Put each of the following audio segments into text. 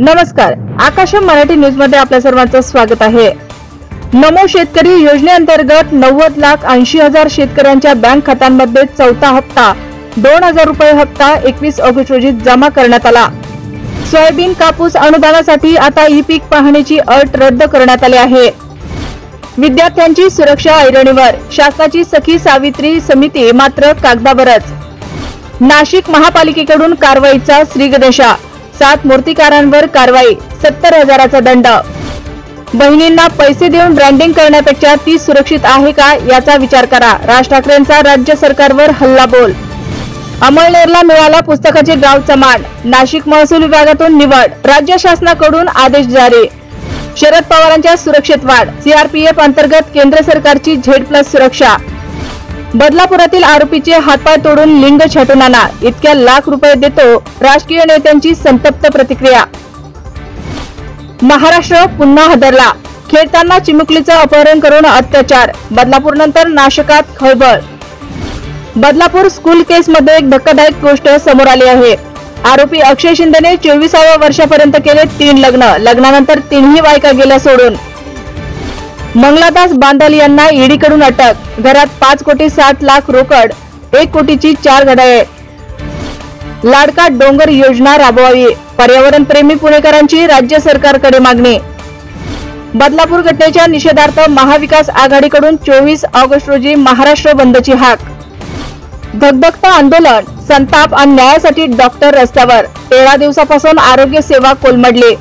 नमस्कार, आकाशम मराठी न्यूज मध्ये आपल्या सर्वांचं स्वागत आहे। नमो शेतकरी योजनेअंतर्गत 90,80,000 शेतकऱ्यांच्या बँक खात्यांमध्ये चौथा हप्ता 2,000 रुपये हप्ता 21 ऑगस्ट रोजी जमा करण्यात आला। सोयाबीन कापूस अनुदानासाठी आता ई पीक पाहणीची अट रद्द करण्यात आली आहे। विद्यार्थ्यांची सुरक्षा ऐरणीवर, शासनाची सखी सावित्री समिती मात्र कागदावरच। नाशिक महापालिकेकडून कारवाईचा श्रीगणेशा, 7 मूर्तिकारांवर कारवाई, 70,000चा दंड। बहिणींना पैसे देऊन ब्रँडिंग करण्यापेक्षा ती सुरक्षित आहे का याचा विचार करा, राज ठाकरेंचा राज्य सरकारवर हल्लाबोल। अमळनेरला मिळाला पुस्तकाचे गावचा मान, नाशिक महसूल विभागातून निवड, राज्य शासनाकडून आदेश जारी। शरद पवारांच्या सुरक्षेत वाढ, सीआरपीएफ अंतर्गत केंद्र सरकारची Z+ सुरक्षा। बदलापुरातील आरोपीचे हातपाय तोडून लिंग छाटून आणा, इतक्या लाख रुपये देतो, राजकीय नेत्यांची संतप्त प्रतिक्रिया। महाराष्ट्र पुन्हा हादरला, खेळताना चिमुकलीचं अपहरण करून अत्याचार, बदलापूर नंतर नाशकात खळबळ। बदलापूर स्कूल केस मध्ये एक धक्कादायक गोष्ट समोर आली आहे। आरोपी अक्षय शिंदेने 24व्या वर्षापर्यंत केले 3 लग्न, लग्नानंतर 3ही बायका गेल्या सोडून। मंगलादास बांदल यांना ईडीकडून अटक, घरात 5,60,00,000 रोकड, 1 कोटीची 4 घड्याळे। लाडका डोंगर योजना राबवावी, पर्यावरण प्रेमी पुणेकरांची राज्य सरकारकडे मागणी। बदलापूर घटनेच्या निषेधार्थ महाविकास आघाडीकडून 24 ऑगस्ट रोजी महाराष्ट्र बंदची हाक। धगधगतं आंदोलन, संताप आणि न्यायासाठी डॉक्टर रस्त्यावर, 13 दिवसापासून आरोग्य सेवा कोलमडली।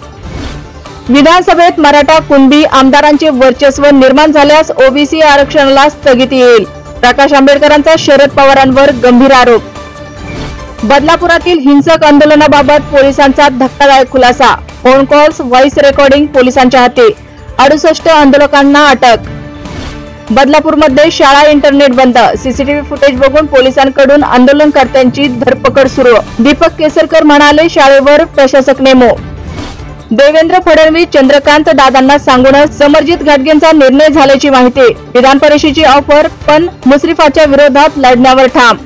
विधानसभेत मराठा कुणबी आमदारांचे वर्चस्व निर्माण झाल्यास ओबीसी आरक्षणाला स्थगिती येईल, प्रकाश आंबेडकरांचा शरद पवारांवर गंभीर आरोप। बदलापुरातील हिंसक आंदोलनाबाबत पोलिसांचा धक्कादायक खुलासा, फोन कॉल्स व्हॉइस रेकॉर्डिंग पोलिसांच्या हाती, 68 आंदोलकांना अटक। बदलापूरमध्ये शाळा इंटरनेट बंद, सीसीटीव्ही फुटेज बघून पोलिसांकडून आंदोलनकर्त्यांची धरपकड सुरू। दीपक केसरकर म्हणाले, शाळेवर प्रशासक नेमो। देवेंद्र फडणवीस चंद्रकांत दादांना सांगूनच समरजित घाटगेंचा निर्णय झाल्याची माहिती। विधान परिषदेची ऑफर, पण मुश्रीफाच्या विरोधात लढण्यावर ठाम।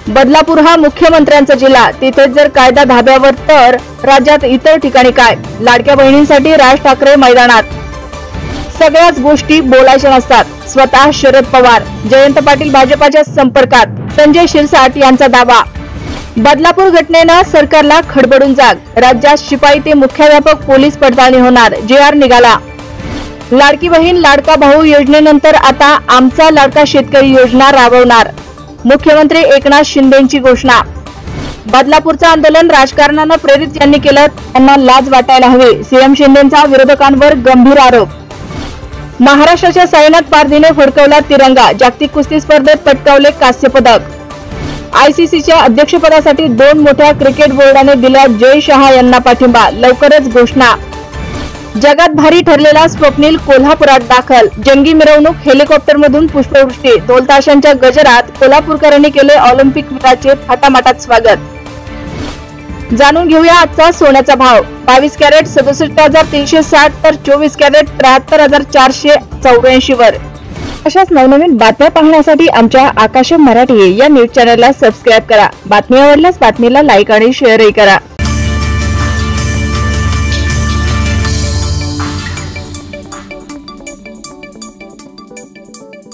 बदलापूर हा मुख्यमंत्र्यांचा जिल्हा, तिथेच जर कायदा धाब्यावर तर राज्यात इतर ठिकाणी काय? लाडक्या बहिणींसाठी राज ठाकरे मैदानात। सगळ्याच गोष्टी बोलायच्या नसतात, स्वतः शरद पवार। जयंत पाटील भाजपाच्या संपर्कात, संजय शिरसाट यांचा दावा। बदलापूर घटनेनं सरकारला खडबडून जाग, राज्यात शिपाई ते मुख्याध्यापक पोलीस पडताळणी होणार, JR निघाला। लाडकी बहीण लाडका भाऊ योजनेनंतर आता आमचा लाडका शेतकरी योजना राबवणार, मुख्यमंत्री एकनाथ शिंदेंची घोषणा। बदलापूरचं आंदोलन राजकारणानं प्रेरित ज्यांनी केलं त्यांना लाज वाटायला हवी, सीएम शिंदेंचा विरोधकांवर गंभीर आरोप। महाराष्ट्राच्या साईनाथ पारधीने फडकवला तिरंगा, जागतिक कुस्ती स्पर्धेत पटकावले कांस्य पदक। ICCच्या अध्यक्षपदासाठी 2 मोठ्या क्रिकेट बोर्डाने दिला जय शहा यांना पाठिंबा, लवकरच घोषणा। जगात भारी ठरलेला स्वप्नील कोल्हापुरात दाखल, जंगी मिरवणूक, हेलिकॉप्टरमधून पुष्पवृष्टी, ढोल ताशांच्या गजरात कोल्हापूरकरांनी केले ऑलिम्पिक वीराचे थाटामाटात स्वागत। जाणून घेऊया आजचा सोन्याचा भाव। 22 कॅरेट 67,360 तर 24 कॅरेट 73,484 वर। अशाच नवनवीन बातम्या पाहण्यासाठी आमच्या आकाशम मराठी या न्यूज चॅनलला सबस्क्राईब करा। बातमी आवडल्यास बातमीला लाईक आणि शेअरही करा।